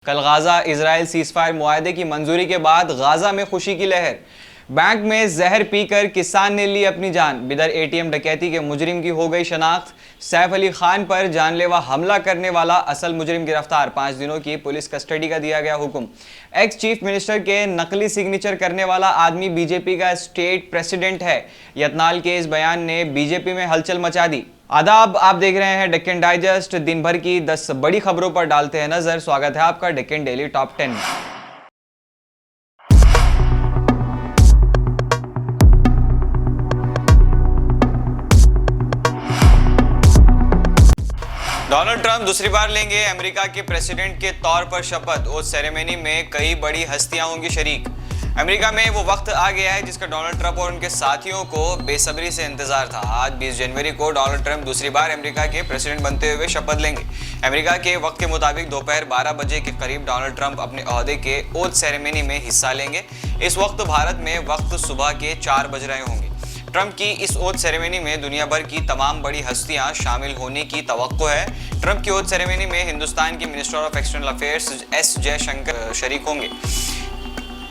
कल Gaza Israel ceasefire मुआहदे की मंजूरी के बाद गाजा में खुशी की लहर। बैंक में जहर पीकर किसान ने ली अपनी जान। बिदर एटीएम डकैती के मुजरिम की हो गई शनाख्त। सैफ अली खान पर जानलेवा हमला करने वाला असल मुजरिम गिरफ्तार। 5 दिनों की पुलिस कस्टडी का दिया गया हुक्म। एक्स चीफ मिनिस्टर के नकली सिग्नेचर करने वाला आदमी बीजेपी का स्टेट प्रेसिडेंट है। यतनाल के इस बयान ने बीजेपी में हलचल मचा दी। आदाब, आप देख रहे हैं डेक्कन डाइजेस्ट। दिन भर की 10 बड़ी खबरों पर डालते हैं नजर। स्वागत है आपका डेक्कन डेली टॉप 10 में। डोनाल्ड ट्रंप दूसरी बार लेंगे अमेरिका के प्रेसिडेंट के तौर पर शपथ। उस सेरेमनी में कई बड़ी हस्तियां होंगी शरीक। अमेरिका में वो वक्त आ गया है जिसका डोनाल्ड ट्रंप और उनके साथियों को बेसब्री से इंतजार था। आज 20 जनवरी को डोनाल्ड ट्रंप दूसरी बार अमेरिका के प्रेसिडेंट बनते हुए शपथ लेंगे। अमेरिका के वक्त के मुताबिक दोपहर 12 बजे के करीब डोनाल्ड ट्रंप अपने ओहदे के ओथ सेरेमनी में हिस्सा लेंगे। इस वक्त भारत में वक्त सुबह के 4 बज रहे होंगे। ट्रंप की इस ओथ सेरेमनी में दुनिया भर की तमाम बड़ी हस्तियां शामिल होने की तवक्को है। ट्रंप की ओथ सेरेमनी में हिंदुस्तान के minister of external affairs S Jaishankar शरीक होंगे।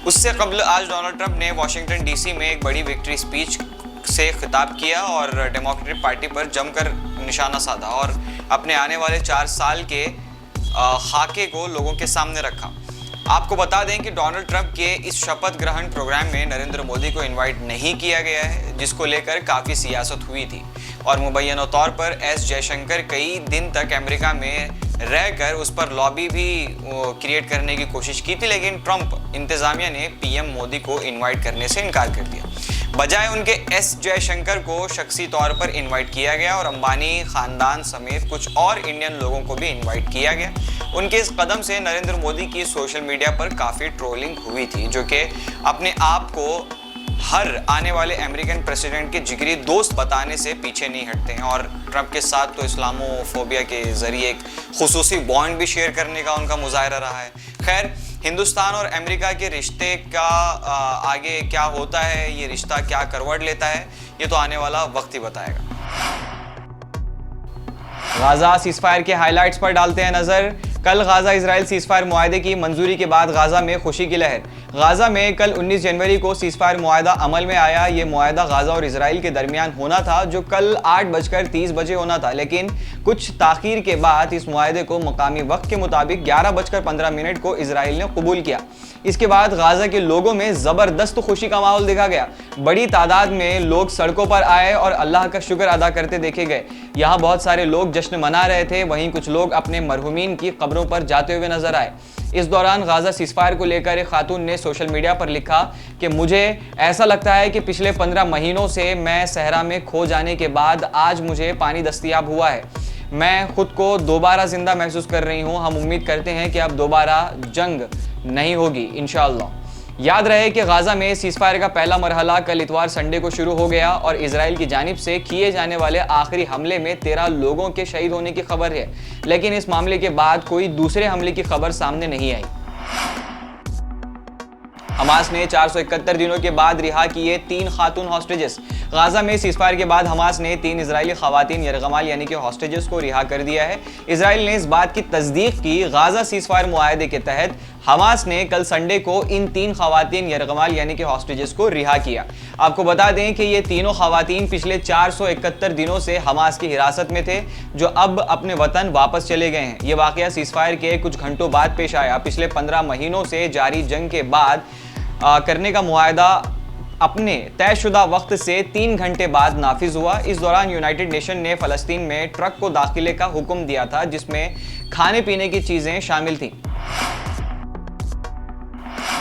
उससे कबल आज डोनाल्ड ट्रंप ने वाशिंगटन डीसी में एक बड़ी विक्ट्री स्पीच से खिताब किया और डेमोक्रेटिक पार्टी पर जमकर निशाना साधा और अपने आने वाले 4 साल के खाके को लोगों के सामने रखा। आपको बता दें कि डोनाल्ड ट्रंप के इस शपथ ग्रहण प्रोग्राम में नरेंद्र मोदी को इनवाइट नहीं किया गया है, जिसको लेकर काफ़ी सियासत हुई थी और मुबैना तौर पर एस जयशंकर कई दिन तक अमेरिका में रहकर उस पर लॉबी भी क्रिएट करने की कोशिश की थी, लेकिन ट्रंप इंतजामिया ने पीएम मोदी को इनवाइट करने से इनकार कर दिया। बजाय उनके एस जयशंकर को शख्सी तौर पर इनवाइट किया गया और अंबानी खानदान समेत कुछ और इंडियन लोगों को भी इनवाइट किया गया। उनके इस कदम से नरेंद्र मोदी की सोशल मीडिया पर काफ़ी ट्रोलिंग हुई थी, जो कि अपने आप को हर आने वाले अमेरिकन प्रेसिडेंट के जिगरी दोस्त बताने से पीछे नहीं हटते हैं और ट्रंप के साथ तो इस्लामोफोबिया के जरिए एक खुसूसी बॉन्ड भी शेयर करने का उनका मुजाहरा रहा है। खैर, हिंदुस्तान और अमेरिका के रिश्ते का आगे क्या होता है, ये रिश्ता क्या करवट लेता है, ये तो आने वाला वक्त ही बताएगा। गाजा सीजफायर के हाइलाइट्स पर डालते हैं नजर। कल गाजा इजराइल सीजफायर मुआहदे की मंजूरी के बाद गाजा में खुशी की लहर। गाजा में कल 19 जनवरी को सीजफायर मुआहदा अमल में आया। ये मुआहदा गाजा और इजराइल के दरमियान होना था, जो कल 8:30 बजे होना था, लेकिन कुछ ताखीर के बाद इस मुआहदे को मकामी वक्त के मुताबिक 11:15 को इजराइल ने कबूल किया। इसके बाद गाजा के लोगों में ज़बरदस्त खुशी का माहौल देखा गया। बड़ी तादाद में लोग सड़कों पर आए और अल्लाह का शुक्र अदा करते देखे गए। यहाँ बहुत सारे लोग जश्न मना रहे थे, वहीं कुछ लोग अपने मरहूमीन की कब्रों पर जाते हुए नजर आए। इस दौरान गाजा सीजफायर को लेकर एक खातून ने सोशल मीडिया पर लिखा कि मुझे ऐसा लगता है कि पिछले 15 महीनों से मैं सहरा में खो जाने के बाद आज मुझे पानी दस्तयाब हुआ है। मैं खुद को दोबारा जिंदा महसूस कर रही हूँ। हम उम्मीद करते हैं कि अब दोबारा जंग नहीं होगी इंशाअल्लाह। याद रहे कि गाजा में सीजफायर का पहला मरहला कल इतवार संडे को शुरू हो गया और इजराइल की जानिब से किए जाने वाले आखिरी हमले में 13 लोगों के शहीद होने की खबर है, लेकिन इस मामले के बाद कोई दूसरे हमले की खबर सामने नहीं आई। हमास ने 471 दिनों के बाद रिहा किए 3 खातून हॉस्टेजेस। गाजा में सीजफायर के बाद हमास ने 3 इजरायली खवातीन यरगमाल यानी कि हॉस्टेजेस को रिहा कर दिया है। इजराइल ने इस बात की तस्दीक की। गाजा सीजफायर मुआहदे के तहत हमास ने कल संडे को इन 3 खवातीन यरगमाल यानी कि हॉस्टेजेस को रिहा किया। आपको बता दें कि ये तीनों खवातीन पिछले 471 दिनों से हमास की हिरासत में थे, जो अब अपने वतन वापस चले गए हैं। ये वाकया सीजफायर के कुछ घंटों बाद पेश आया। पिछले 15 महीनों से जारी जंग के बाद करने का मुआहदा अपने तयशुदा वक्त से 3 घंटे बाद नाफिज हुआ। इस दौरान यूनाइटेड नेशन ने फ़लस्तीन में ट्रक को दाखिले का हुक्म दिया था, जिसमें खाने पीने की चीज़ें शामिल थीं।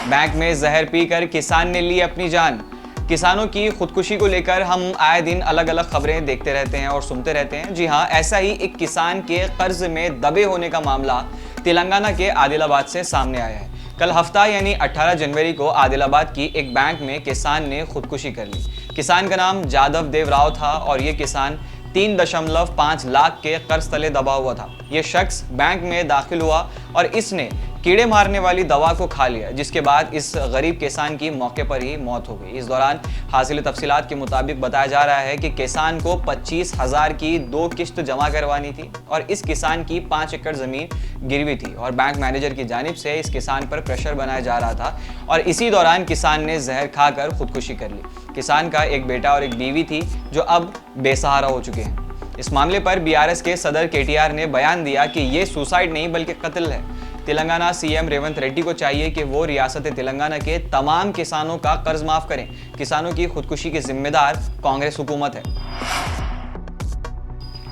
बैंक में जहर पीकर किसान ने ली अपनी जान। किसानों की खुदकुशी को लेकर हम आए दिन अलग अलग खबरें देखते रहते हैं और सुनते रहते हैं। जी हाँ, ऐसा ही एक किसान के कर्ज में दबे होने का मामला तेलंगाना के आदिलाबाद से सामने आया है। कल हफ्ता यानी 18 जनवरी को आदिलाबाद की एक बैंक में किसान ने खुदकुशी कर ली। किसान का नाम जादव देव राव था और ये किसान 3.5 लाख के कर्ज तले दबा हुआ था। ये शख्स बैंक में दाखिल हुआ और इसने कीड़े मारने वाली दवा को खा लिया, जिसके बाद इस गरीब किसान की मौके पर ही मौत हो गई। इस दौरान हासिल तफसीलात के मुताबिक बताया जा रहा है कि किसान को 25,000 की 2 किस्त जमा करवानी थी और इस किसान की 5 एकड़ जमीन गिरवी थी और बैंक मैनेजर की जानिब से इस किसान पर प्रेशर बनाया जा रहा था और इसी दौरान किसान ने जहर खाकर खुदकुशी कर ली। किसान का एक बेटा और एक बीवी थी जो अब बेसहारा हो चुके हैं। इस मामले पर बीआरएस के सदर केटीआर ने बयान दिया कि ये सुसाइड नहीं बल्कि कत्ल है। तेलंगाना सीएम रेवंत रेड्डी को चाहिए कि वो रियासत तेलंगाना के तमाम किसानों का कर्ज माफ करें। किसानों की खुदकुशी की जिम्मेदार कांग्रेस हुकूमत है।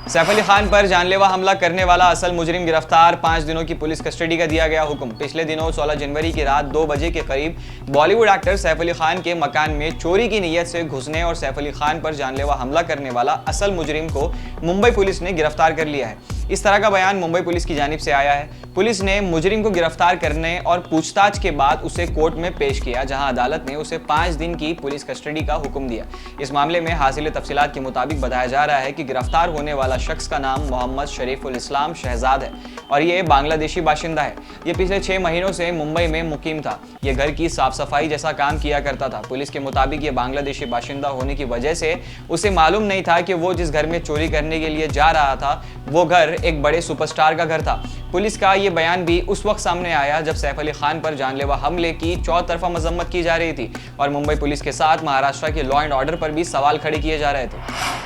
सैफ अली खान पर जानलेवा हमला करने वाला असल मुजरिम गिरफ्तार, 5 दिनों की पुलिस कस्टडी का दिया गया हुक्म। पिछले दिनों 16 जनवरी की रात 2 बजे के करीब बॉलीवुड एक्टर सैफ अली खान के मकान में चोरी की नीयत से घुसने और सैफ अली खान पर जानलेवा हमला करने वाला असल मुजरिम को मुंबई पुलिस ने गिरफ्तार कर लिया है। इस तरह का बयान मुंबई पुलिस की जानिब से आया है। पुलिस ने मुजरिम को गिरफ्तार करने और पूछताछ के बाद उसे कोर्ट में पेश किया, जहां अदालत ने उसे 5 दिन की पुलिस कस्टडी का हुक्म दिया। इस मामले में हासिल तफसीलात के मुताबिक बताया जा रहा है कि गिरफ्तार होने वाला शख्स का नाम मोहम्मद शरीफुल इस्लाम शहजाद है और ये बांग्लादेशी बाशिंदा है। ये पिछले 6 महीनों से मुंबई में मुकीम था। ये घर की साफ सफाई जैसा काम किया करता था। पुलिस के मुताबिक ये बांग्लादेशी बाशिंदा होने की वजह से उसे मालूम नहीं था कि वो जिस घर में चोरी करने के लिए जा रहा था वो घर एक बड़े सुपरस्टार का घर था। पुलिस का ये बयान भी उस वक्त सामने आया जब सैफ अली खान पर जानलेवा हमले की चौतरफा मजम्मत की जा रही थी और मुंबई पुलिस के साथ महाराष्ट्र के लॉ एंड ऑर्डर पर भी सवाल खड़े किए जा रहे थे।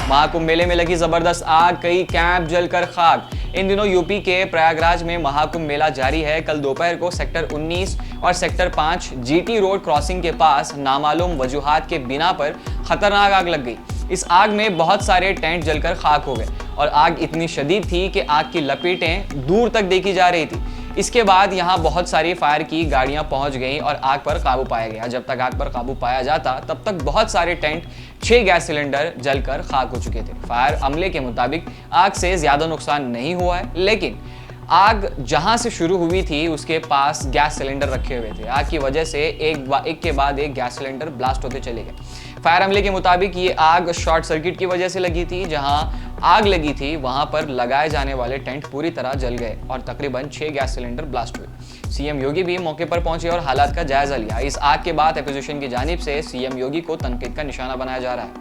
महाकुंभ मेले में लगी जबरदस्त आग, कई कैंप जलकर खाक। इन दिनों यूपी के प्रयागराज में महाकुंभ मेला जारी है। कल दोपहर को सेक्टर 19 और सेक्टर 5 जीटी रोड क्रॉसिंग के पास नामालूम वजूहात के बिना पर खतरनाक आग लग गई। इस आग में बहुत सारे टेंट जलकर खाक हो गए और आग इतनी शदीद थी कि आग की लपेटें दूर तक देखी जा रही थी। इसके बाद यहां बहुत सारी फायर की गाड़ियां पहुंच गईं और आग पर काबू पाया गया। जब तक आग पर काबू पाया जाता तब तक बहुत सारे टेंट 6 गैस सिलेंडर जलकर खाक हो चुके थे। फायर अमले के मुताबिक आग से ज्यादा नुकसान नहीं हुआ है, लेकिन आग जहां से शुरू हुई थी उसके पास गैस सिलेंडर रखे हुए थे। आग की वजह से एक के बाद एक गैस सिलेंडर ब्लास्ट होते चले गए। फायर अमले के मुताबिक ये आग शॉर्ट सर्किट की वजह से लगी थी। जहां आग लगी थी वहां पर लगाए जाने वाले टेंट पूरी तरह जल गए और तकरीबन 6 गैस सिलेंडर ब्लास्ट हुए। सीएम योगी भी मौके पर पहुंचे और हालात का जायजा लिया। इस आग के बाद अपोजिशन की जानिब से सीएम योगी को तनकीद का निशाना बनाया जा रहा है।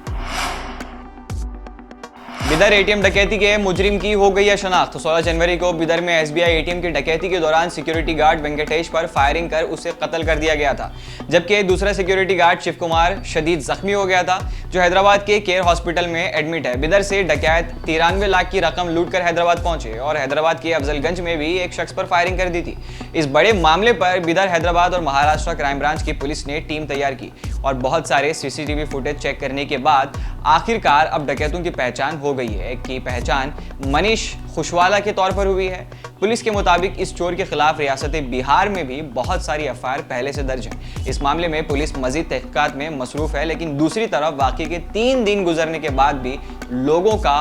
बिदर एटीएम डकैती के मुजरिम की हो गई है शनाख्त। 16 जनवरी को बिदर में एसबीआई एटीएम की डकैती के दौरान सिक्योरिटी गार्ड वेंकटेश पर फायरिंग कर उसे कत्ल कर दिया गया था, जबकि दूसरा सिक्योरिटी गार्ड शिव कुमार शदीद जख्मी हो गया था, जो हैदराबाद के केयर हॉस्पिटल में एडमिट है। बिदर से डकैत 93 लाख की रकम लूटकर हैदराबाद पहुंचे और हैदराबाद के अफजलगंज में भी एक शख्स पर फायरिंग कर दी थी। इस बड़े मामले पर बिदर, हैदराबाद और महाराष्ट्र क्राइम ब्रांच की पुलिस ने टीम तैयार की और बहुत सारे सीसीटीवी फुटेज चेक करने के बाद आखिरकार अब डकैतों की पहचान हो गई है। एक की पहचान मनीष खुशवाला के तौर पर हुई है। पुलिस के मुताबिक इस चोर के खिलाफ रियासत बिहार में भी बहुत सारी एफआईआर पहले से दर्ज हैं। इस मामले में पुलिस मजीद तहकीकात में मसरूफ है, लेकिन दूसरी तरफ वाकये के 3 दिन गुजरने के बाद भी लोगों का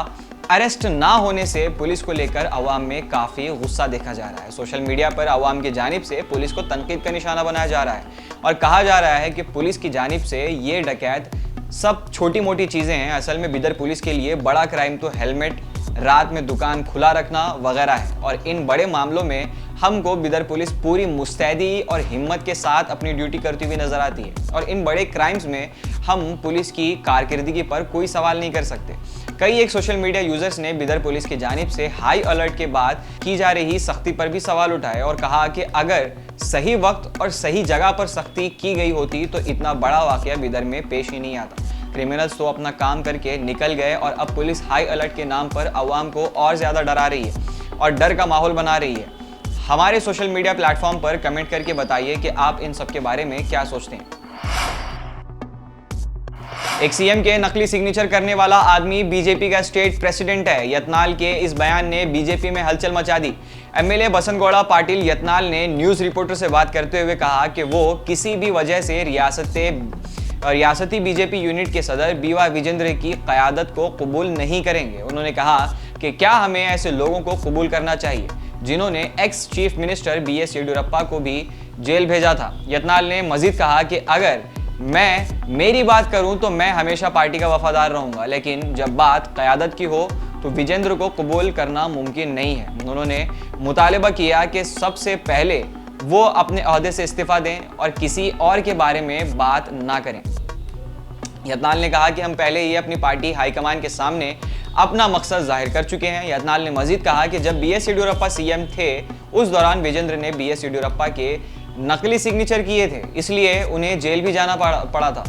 अरेस्ट ना होने से पुलिस को लेकर अवाम में काफी गुस्सा देखा जा रहा है। सोशल मीडिया पर अवाम की जानिब से पुलिस को तनकीद का निशाना बनाया जा रहा है और कहा जा रहा है कि पुलिस की जानिब से ये डकैत सब छोटी मोटी चीजें हैं। असल में बिदर पुलिस के लिए बड़ा क्राइम तो हेलमेट, रात में दुकान खुला रखना वगैरह है और इन बड़े मामलों में हमको बिदर पुलिस पूरी मुस्तैदी और हिम्मत के साथ अपनी ड्यूटी करती हुई नजर आती है और इन बड़े क्राइम्स में हम पुलिस की कारकिर्दगी पर कोई सवाल नहीं कर सकते। कई एक सोशल मीडिया यूजर्स ने बिदर पुलिस की जानिब से हाई अलर्ट के बाद की जा रही सख्ती पर भी सवाल उठाए और कहा कि अगर सही वक्त और सही जगह पर सख्ती की गई होती तो इतना बड़ा वाकया बिदर में पेश ही नहीं आता। क्रिमिनल्स तो अपना काम करके निकल गए और अब पुलिस हाई अलर्ट के नाम पर अवाम को और ज़्यादा डरा रही है और डर का माहौल बना रही है। हमारे सोशल मीडिया प्लेटफॉर्म पर कमेंट करके बताइए कि आप इन सब के बारे में क्या सोचते हैं। एक सीएम के नकली सिग्नेचर करने वाला आदमी बीजेपी का स्टेट प्रेसिडेंट है। यतनाल के इस बयान ने बीजेपी में हलचल मचा दी। एमएलए बसनगौड़ा पाटिल यतनाल ने न्यूज़ रिपोर्टर से बात करते हुए कहा कि वो किसी भी वजह से रियासती बीजेपी यूनिट के सदर बीवा विजेंद्र की क़यादत को कबूल नहीं करेंगे। उन्होंने कहा कि क्या हमें ऐसे लोगों को कबूल करना चाहिए जिन्होंने ex chief minister BS Yediyurappa को भी जेल भेजा था। यतनाल ने मजीद कहा कि अगर मेरी बात करूं तो मैं हमेशा पार्टी का वफादार रहूंगा, लेकिन जब बात क़यादत की हो तो विजेंद्र को कबूल करना मुमकिन नहीं है। उन्होंने मुतालबा किया कि सबसे पहले वो अपने ओहदे से इस्तीफा दें और किसी और के बारे में बात ना करें। यतनाल ने कहा कि हम पहले ही अपनी पार्टी हाईकमान के सामने अपना मकसद जाहिर कर चुके हैं। यतनाल ने मजीद कहा कि जब बीएस येडियुरप्पा सीएम थे उस दौरान विजेंद्र ने बीएस येडियुरप्पा के नकली सिग्नेचर किए थे, इसलिए उन्हें जेल भी जाना पड़ा था।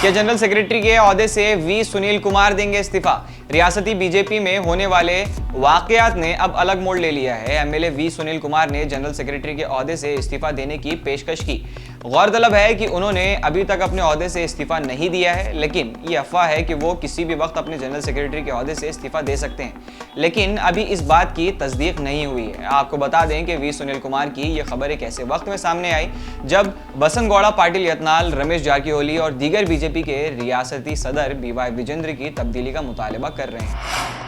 क्या जनरल सेक्रेटरी के ओहदे से वी सुनील कुमार देंगे इस्तीफा? रियासती बीजेपी में होने वाले वाकयात ने अब अलग मोड़ ले लिया है। एमएलए वी सुनील कुमार ने जनरल सेक्रेटरी के ओहदे से इस्तीफा देने की पेशकश की। गौरतलब है कि उन्होंने अभी तक अपने ओहदे से इस्तीफा नहीं दिया है, लेकिन ये अफवाह है कि वो किसी भी वक्त अपने जनरल सेक्रेटरी के ओहदे से इस्तीफा दे सकते हैं, लेकिन अभी इस बात की तस्दीक नहीं हुई है। आपको बता दें कि वी सुनील कुमार की ये खबर एक ऐसे वक्त में सामने आई जब बसनगौड़ा, पाटिल यतनाल, रमेश जारकीहोली और दीगर बीजेपी के रियासती सदर बीवाई विजेंद्र की तब्दीली का मुतालबा कर रहे हैं।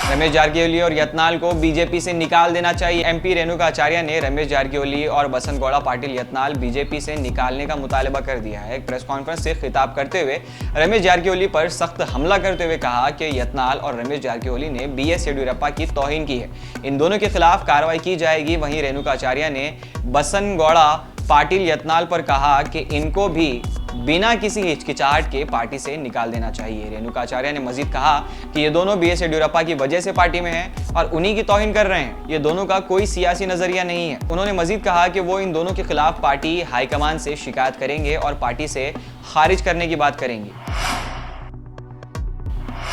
रमेश जारकीहोली और यतनाल को बीजेपी से निकाल देना चाहिए। एमपी रेणुका आचार्य ने रमेश जारकीहोली और बसनगौड़ा, पाटिल यतनाल बीजेपी से निकालने का मुतालबा कर दिया है। एक प्रेस कॉन्फ्रेंस से खिताब करते हुए रमेश जारकीहोली पर सख्त हमला करते हुए कहा कि यतनाल और रमेश जारकीहोली ने बीएस येडियुरप्पा की तौहीन की है, इन दोनों के खिलाफ कार्रवाई की जाएगी। वहीं रेणुका आचार्य ने बसनगौड़ा, पाटिल यतनाल पर कहा कि इनको भी बिना किसी हिचकिचाहट के पार्टी से निकाल देना चाहिए। रेणुका आचार्य ने मजीद कहा कि ये दोनों बीएस येडियुरप्पा की वजह से पार्टी में हैं और उन्हीं की तौहीन कर रहे हैं। ये दोनों का कोई सियासी नजरिया नहीं है। उन्होंने मजीद कहा कि वो इन दोनों के खिलाफ पार्टी हाईकमान से शिकायत करेंगे और पार्टी से खारिज करने की बात करेंगे।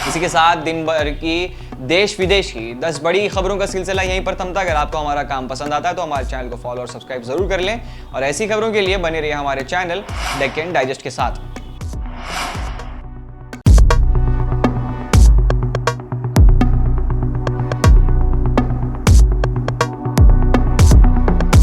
इसी के साथ दिन भर की देश विदेश की 10 बड़ी खबरों का सिलसिला यहीं पर थमता। अगर आपको हमारा काम पसंद आता है तो हमारे चैनल को फॉलो और सब्सक्राइब जरूर कर लें और ऐसी खबरों के लिए बने रहिए हमारे चैनल डेक्कन डाइजेस्ट के साथ।